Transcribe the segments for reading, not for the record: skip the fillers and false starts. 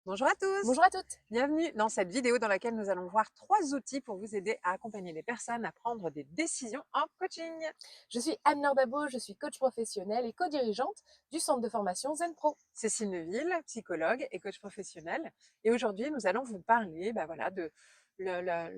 Bonjour à tous, Bonjour à toutes. bienvenue dans cette vidéo dans laquelle nous allons voir 3 outils pour vous aider à accompagner les personnes à prendre des décisions en coaching. Je suis Anne-Laure Dabo, je suis coach professionnelle et co-dirigeante du centre de formation Zen Pro. Cécile Neuville, psychologue et coach professionnel. Et aujourd'hui, nous allons vous parler voilà, de la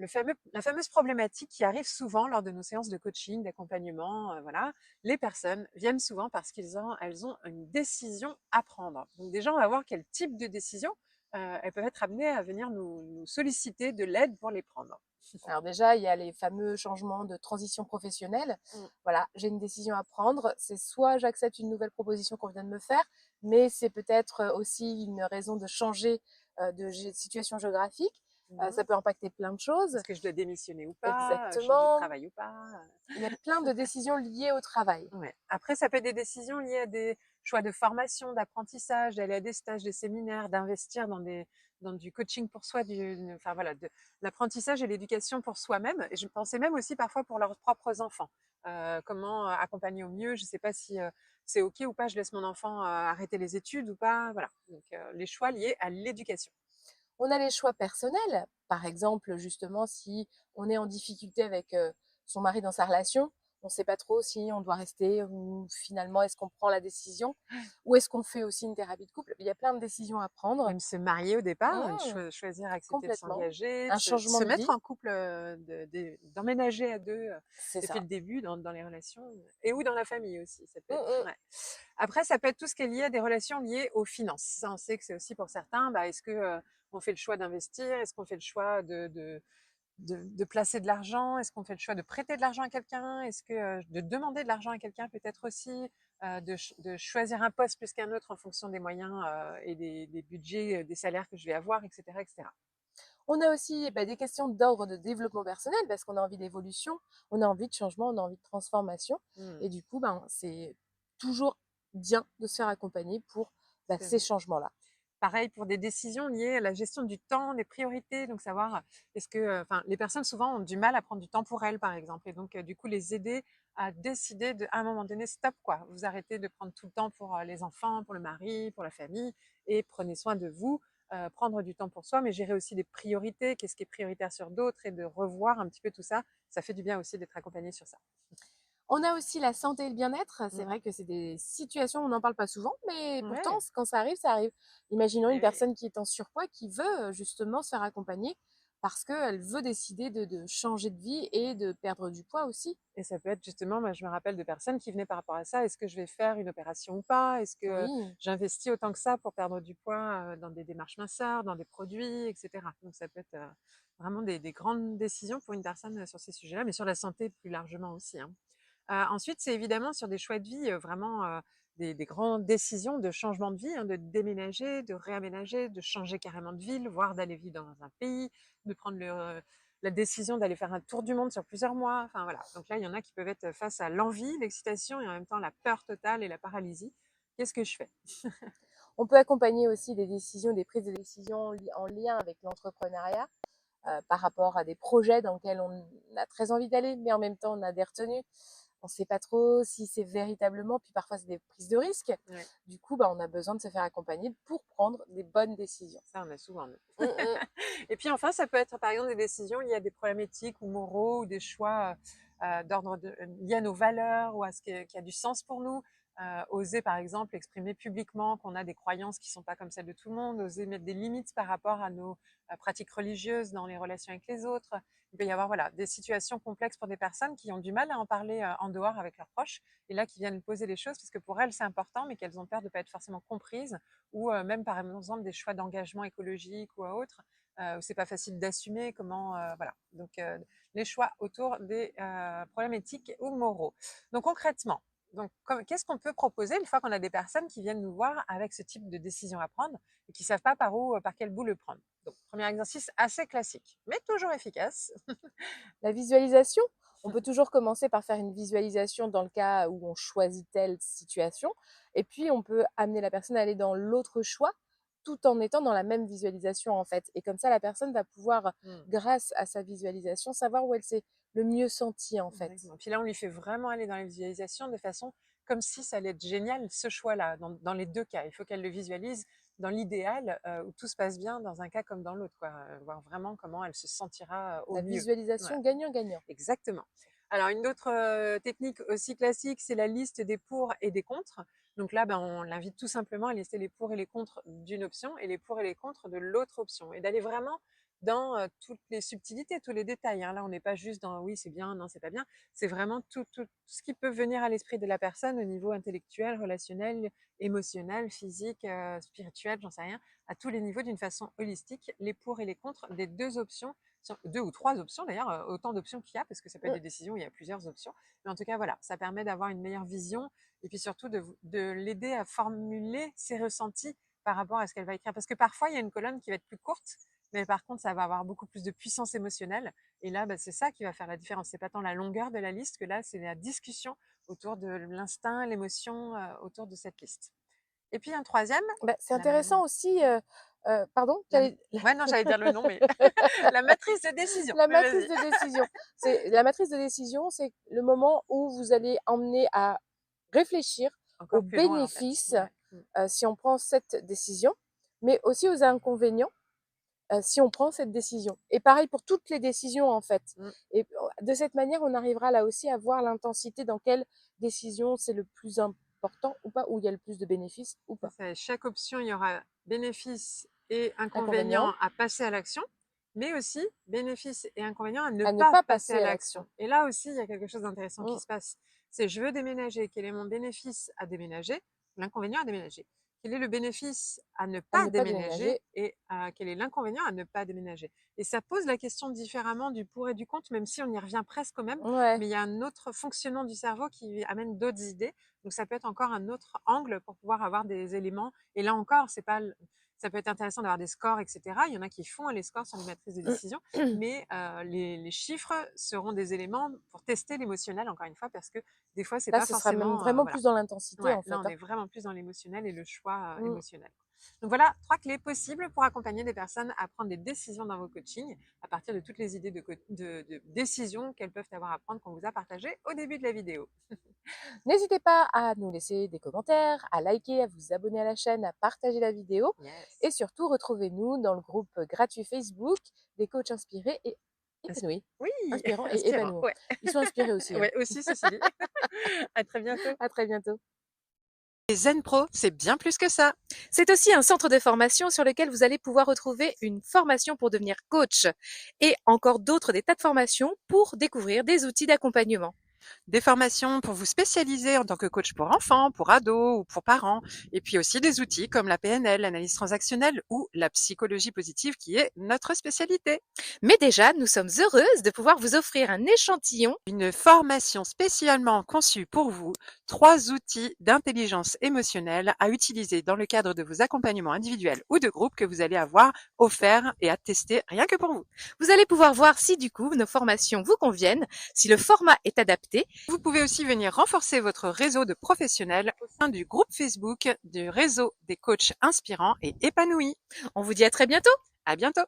fameuse problématique qui arrive souvent lors de nos séances de coaching, d'accompagnement. Voilà. Les personnes viennent souvent parce elles ont une décision à prendre. Donc déjà, on va voir quel type de décision elles peuvent être amenées à venir nous solliciter de l'aide pour les prendre. Alors déjà, il y a les fameux changements de transition professionnelle. Mm. Voilà, j'ai une décision à prendre. C'est soit j'accepte une nouvelle proposition qu'on vient de me faire, mais c'est peut-être aussi une raison de changer de situation géographique. Ça Mhm. peut impacter plein de choses. Est-ce que je dois démissionner ou pas, changer de Exactement. travail ou pas? Il y a plein de décisions liées au travail. Ouais. Après, ça peut être des décisions liées à des choix de formation, d'apprentissage, d'aller à des stages, des séminaires, d'investir dans du coaching pour soi, enfin voilà, de l'apprentissage et l'éducation pour soi-même. Et je pensais même aussi parfois pour leurs propres enfants. Comment accompagner au mieux? Je ne sais pas si c'est OK ou pas, je laisse mon enfant arrêter les études ou pas. Voilà. Donc, les choix liés à l'éducation. On a les choix personnels. Par exemple, justement, si on est en difficulté avec son mari dans sa relation, on ne sait pas trop si on doit rester ou finalement est-ce qu'on prend la décision ou est-ce qu'on fait aussi une thérapie de couple. Il y a plein de décisions à prendre. Même se marier au départ, Mmh, choisir, accepter de complètement. s'engager, Un de changement se de mettre vie, en couple, d'emménager à 2 c'est depuis ça. le début dans les relations, et ou dans la famille aussi, ça peut Mmh, être mmh. ouais. Après ça peut être tout ce qui est lié à des relations liées aux finances. Ça, on sait que c'est aussi pour certains, est-ce que, on fait le choix d'investir? Est-ce qu'on fait le choix de placer de l'argent? Est-ce qu'on fait le choix de prêter de l'argent à quelqu'un? Est-ce que de demander de l'argent à quelqu'un peut-être aussi? De choisir un poste plus qu'un autre en fonction des moyens et des budgets, des salaires que je vais avoir, etc., etc. On a aussi des questions d'ordre de développement personnel parce qu'on a envie d'évolution, on a envie de changement, on a envie de transformation. Hmm, Et du coup, c'est toujours bien de se faire accompagner pour c'est ces vrai. changements-là. Pareil pour des décisions liées à la gestion du temps, des priorités, donc savoir est-ce que, enfin, les personnes souvent ont du mal à prendre du temps pour elles, par exemple, et donc du coup les aider à décider à un moment donné, stop quoi, vous arrêtez de prendre tout le temps pour les enfants, pour le mari, pour la famille, et prenez soin de vous, prendre du temps pour soi, mais gérer aussi des priorités, qu'est-ce qui est prioritaire sur d'autres, et de revoir un petit peu tout ça. Ça fait du bien aussi d'être accompagné sur ça. On a aussi la santé et le bien-être. C'est Mm. vrai que c'est des situations, on n'en parle pas souvent, mais pourtant, Ouais, quand ça arrive, ça arrive. Imaginons une mais oui. personne qui est en surpoids, qui veut justement se faire accompagner parce qu'elle veut décider de changer de vie et de perdre du poids aussi. Et ça peut être justement, moi je me rappelle de personnes qui venaient par rapport à ça. Est-ce que je vais faire une opération ou pas? Est-ce que Oui. j'investis autant que ça pour perdre du poids dans des démarches minceurs, dans des produits, etc. Donc ça peut être vraiment des grandes décisions pour une personne sur ces sujets-là, mais sur la santé plus largement aussi, hein. Ensuite, c'est évidemment sur des choix de vie vraiment des grandes décisions de changement de vie, hein, de déménager, de réaménager, de changer carrément de ville, voire d'aller vivre dans un pays, de prendre la décision d'aller faire un tour du monde sur plusieurs mois. Enfin voilà. Donc là, il y en a qui peuvent être face à l'envie, l'excitation et en même temps la peur totale et la paralysie. Qu'est-ce que je fais? On peut accompagner aussi des décisions, des prises de décision en lien avec l'entrepreneuriat par rapport à des projets dans lesquels on a très envie d'aller, mais en même temps, on a des retenues. On ne sait pas trop si c'est véritablement, puis parfois c'est des prises de risques. Ouais, Du coup, on a besoin de se faire accompagner pour prendre des bonnes décisions. ça, on a souvent, nous. Mm, mm. Et puis enfin, ça peut être par exemple des décisions liées à des problèmes éthiques ou moraux ou des choix liés à nos valeurs ou à qui a du sens pour nous. Oser par exemple exprimer publiquement qu'on a des croyances qui ne sont pas comme celles de tout le monde, oser mettre des limites par rapport à nos pratiques religieuses dans les relations avec les autres. Il peut y avoir voilà, des situations complexes pour des personnes qui ont du mal à en parler en dehors avec leurs proches et là qui viennent poser les choses parce que pour elles c'est important mais qu'elles ont peur de ne pas être forcément comprises ou même par exemple des choix d'engagement écologique ou autre, où c'est pas facile d'assumer comment, voilà. Donc les choix autour des problèmes éthiques ou moraux. Donc concrètement, donc qu'est-ce qu'on peut proposer une fois qu'on a des personnes qui viennent nous voir avec ce type de décision à prendre et qui savent pas par quel bout le prendre. Donc premier exercice assez classique, mais toujours efficace. La visualisation, on peut toujours commencer par faire une visualisation dans le cas où on choisit telle situation. Et puis, on peut amener la personne à aller dans l'autre choix tout en étant dans la même visualisation, en fait. Et comme ça, la personne va pouvoir, Hmm. grâce à sa visualisation, savoir où elle s'est le mieux sentie, en fait. Exactement. Puis là, on lui fait vraiment aller dans les visualisations de façon comme si ça allait être génial, ce choix-là, dans les deux cas. Il faut qu'elle le visualise dans l'idéal où tout se passe bien dans un cas comme dans l'autre, quoi. Voir vraiment comment elle se sentira au La mieux. visualisation gagnant-gagnant. Exactement. Alors une autre technique aussi classique, c'est la liste des pour et des contre. Donc là, ben, on l'invite tout simplement à lister les pour et les contre d'une option et les pour et les contre de l'autre option et d'aller vraiment dans toutes les subtilités, tous les détails, hein. Là, on n'est pas juste dans oui, c'est bien, non, c'est pas bien. C'est vraiment tout ce qui peut venir à l'esprit de la personne au niveau intellectuel, relationnel, émotionnel, physique, spirituel, j'en sais rien, à tous les niveaux d'une façon holistique, les pour et les contre des 2 options, 2 ou 3 options d'ailleurs, autant d'options qu'il y a, parce que ça peut être des décisions où il y a plusieurs options. Mais en tout cas, voilà, ça permet d'avoir une meilleure vision et puis surtout de l'aider à formuler ses ressentis par rapport à ce qu'elle va écrire. Parce que parfois, il y a une colonne qui va être plus courte, mais par contre, ça va avoir beaucoup plus de puissance émotionnelle. Et là, bah, c'est ça qui va faire la différence. C'est pas tant la longueur de la liste que là, c'est la discussion autour de l'instinct, l'émotion, autour de cette liste. Et puis un troisième, Bah, c'est la, intéressant aussi, pardon? la- Tu ouais, non, j'allais dire le nom, mais la matrice de décision. La Mais matrice vas-y. de décision. La matrice de décision, c'est le moment où vous allez emmener à réfléchir aux Encore plus loin, en fait. bénéfices, Ouais. si on prend cette décision, mais aussi aux inconvénients, si on prend cette décision. Et pareil pour toutes les décisions, en fait. Mm. Et de cette manière, on arrivera là aussi à voir l'intensité dans quelle décision c'est le plus important ou pas, où il y a le plus de bénéfices ou pas. Ça, chaque option, il y aura bénéfices et Inconvénients, inconvénients à passer à l'action, mais aussi bénéfices et inconvénients à ne à ne pas pas passer passer à à l'action. l'action. Et là aussi, il y a quelque chose d'intéressant qui Mm. se passe. C'est je veux déménager. Quel est mon bénéfice à déménager? L'inconvénient à déménager. Quel est le bénéfice à ne À pas ne pas déménager déménager. et quel est l'inconvénient à ne pas déménager? Et ça pose la question différemment du pour et du contre, même si on y revient presque au même, Ouais. mais il y a un autre fonctionnement du cerveau qui amène d'autres idées. Donc ça peut être encore un autre angle pour pouvoir avoir des éléments. Et là encore, c'est pas, ça peut être intéressant d'avoir des scores, etc. Il y en a qui font les scores sur les matrices de décision, mais les chiffres seront des éléments pour tester l'émotionnel, encore une fois, parce que des fois, c'est Là, pas ce sera même forcément, vraiment voilà. plus dans l'intensité, Ouais, en là, fait, on hein. est vraiment plus dans l'émotionnel et le choix Mm. émotionnel. Donc voilà, 3 clés possibles pour accompagner des personnes à prendre des décisions dans vos coachings à partir de toutes les idées de décisions qu'elles peuvent avoir à prendre qu'on vous a partagées au début de la vidéo. N'hésitez pas à nous laisser des commentaires, à liker, à vous abonner à la chaîne, à partager la vidéo. Yes. Et surtout, retrouvez-nous dans le groupe gratuit Facebook des coachs inspirés et épanouis. Oui, Inspirants et inspirant, épanouis. ouais. Ils sont inspirés aussi, hein. Ouais, aussi, ceci dit. À très bientôt. À très bientôt. Les Zen Pro, c'est bien plus que ça. C'est aussi un centre de formation sur lequel vous allez pouvoir retrouver une formation pour devenir coach et encore d'autres des tas de formations pour découvrir des outils d'accompagnement. Des formations pour vous spécialiser en tant que coach pour enfants, pour ados ou pour parents. Et puis aussi des outils comme la PNL, l'analyse transactionnelle ou la psychologie positive qui est notre spécialité. Mais déjà, nous sommes heureuses de pouvoir vous offrir un échantillon. Une formation spécialement conçue pour vous, 3 outils d'intelligence émotionnelle à utiliser dans le cadre de vos accompagnements individuels ou de groupe que vous allez avoir offerts et à tester rien que pour vous. Vous allez pouvoir voir si du coup nos formations vous conviennent, si le format est adapté. Vous pouvez aussi venir renforcer votre réseau de professionnels au sein du groupe Facebook du réseau des coachs inspirants et épanouis. On vous dit à très bientôt. À bientôt!